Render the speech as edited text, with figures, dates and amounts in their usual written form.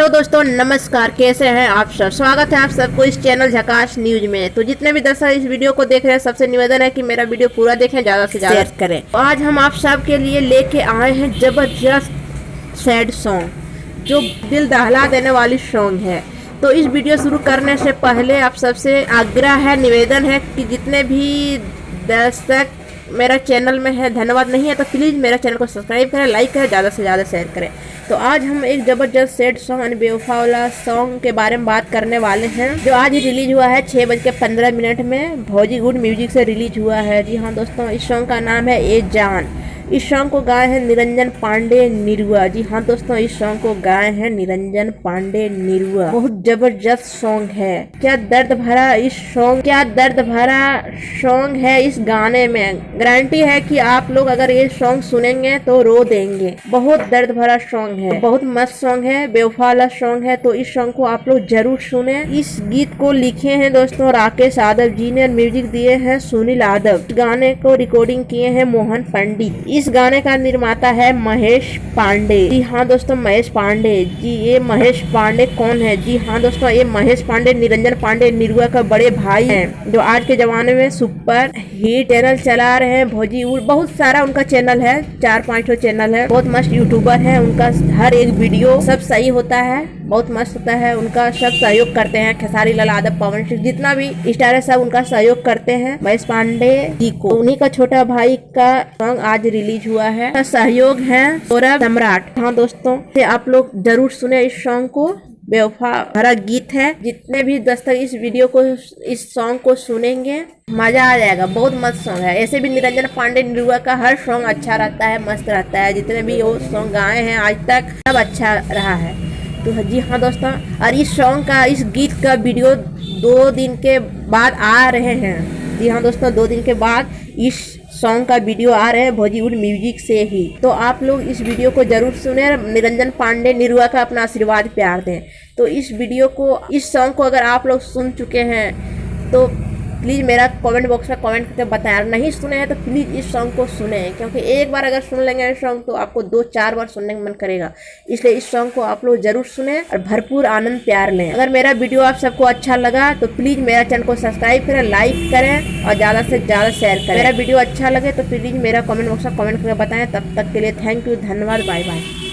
Hello दोस्तों, नमस्कार। कैसे हैं आप सब? स्वागत है आप सबको इस चैनल झकास न्यूज में। तो जितने भी दर्शक इस वीडियो को देख रहे हैं, सबसे निवेदन है कि मेरा वीडियो पूरा देखें, ज़्यादा से ज़्यादा करें। तो आज हम आप सब के लिए लेके आए हैं जबरदस्त सैड सॉन्ग, जो दिल दहला देने वाली सॉन्ग है। तो इस वीडियो शुरू करने से पहले आप सबसे आग्रह है, निवेदन है कि जितने भी दर्शक मेरा चैनल में है, धन्यवाद नहीं है तो प्लीज़ मेरा चैनल को सब्सक्राइब करें, लाइक करें, ज़्यादा से ज़्यादा शेयर करें। तो आज हम एक ज़बरदस्त सैड सॉन्ग यानी बेवफा वाला सॉन्ग के बारे में बात करने वाले हैं, जो आज ही रिलीज हुआ है 6:15 में भौजी गुड म्यूजिक से रिलीज हुआ है। जी हाँ दोस्तों, इस सॉन्ग का नाम है ए जान। इस सॉन्ग को गाए हैं निरंजन पांडे निरुआ। जी हाँ दोस्तों, इस सॉन्ग को गाए हैं निरंजन पांडे निरुआ। बहुत जबरदस्त सॉन्ग है। क्या दर्द भरा सॉन्ग है इस गाने में। गारंटी है कि आप लोग अगर ये सॉन्ग सुनेंगे तो रो देंगे। बहुत दर्द भरा सॉन्ग है, बहुत मस्त सॉन्ग है, बेवफा वाला सॉन्ग है। तो इस सॉन्ग को आप लोग जरूर सुने। इस गीत को लिखे हैं दोस्तों राकेश यादव जी ने और म्यूजिक दिए हैं सुनील यादव। गाने को रिकॉर्डिंग किए हैं मोहन पंडित। इस गाने का निर्माता है महेश पांडे। जी हाँ दोस्तों, महेश पांडे जी। ये महेश पांडे कौन है? जी हाँ दोस्तों, ये महेश पांडे निरंजन पांडे निरुआ का बड़े भाई हैं, जो आज के जमाने में सुपर हिट चैनल चला रहे हैं। भौजी बहुत सारा उनका चैनल है, 4-5 चैनल है। बहुत मस्त यूट्यूबर है। उनका हर एक वीडियो सब सही होता है, बहुत मस्त होता है। उनका सब सहयोग करते हैं। खेसारी लाल यादव, पवन सिंह, जितना भी स्टार है सब उनका सहयोग करते हैं महेश पांडे जी को। उन्हीं का छोटा भाई का सॉन्ग आज रिलीज हुआ है। सहयोग है सौरभ सम्राट। हाँ दोस्तों, आप लोग जरूर सुने इस सॉन्ग को। बेवफा भरा गीत है। जितने भी दर्शक इस वीडियो को, इस सॉन्ग को सुनेंगे, मजा आ जाएगा। बहुत मस्त सॉन्ग है। ऐसे भी निरंजन पांडे निरुआ का हर सॉन्ग अच्छा रहता है, मस्त रहता है। जितने भी वो सॉन्ग गाए हैं आज तक, सब अच्छा रहा है। तो जी हाँ दोस्तों, और इस सॉन्ग का, इस गीत का वीडियो 2 दिन के बाद आ रहे हैं। जी हाँ दोस्तों, 2 दिन के बाद इस सॉन्ग का वीडियो आ रहे हैं बॉलीवुड म्यूजिक से ही। तो आप लोग इस वीडियो को जरूर सुने, निरंजन पांडे निरुआ का अपना आशीर्वाद प्यार दें। तो इस वीडियो को, इस सॉन्ग को अगर आप लोग सुन चुके हैं तो प्लीज़ मेरा कमेंट बॉक्स में कमेंट करके बताएं। नहीं सुने हैं तो प्लीज़ इस सॉन्ग को सुने, क्योंकि एक बार अगर सुन लेंगे इस सॉन्ग तो आपको 2-4 बार सुनने का मन करेगा। इसलिए इस सॉन्ग को आप लोग जरूर सुने और भरपूर आनंद प्यार लें। अगर मेरा वीडियो आप सबको अच्छा लगा तो प्लीज़ मेरा चैनल को सब्सक्राइब करें, लाइक करें और ज़्यादा से ज़्यादा शेयर करें। मेरा वीडियो अच्छा लगे तो प्लीज़ मेरा कमेंट बॉक्स में कमेंट करके बताएं। तब तक के लिए थैंक यू, धन्यवाद, बाय बाय।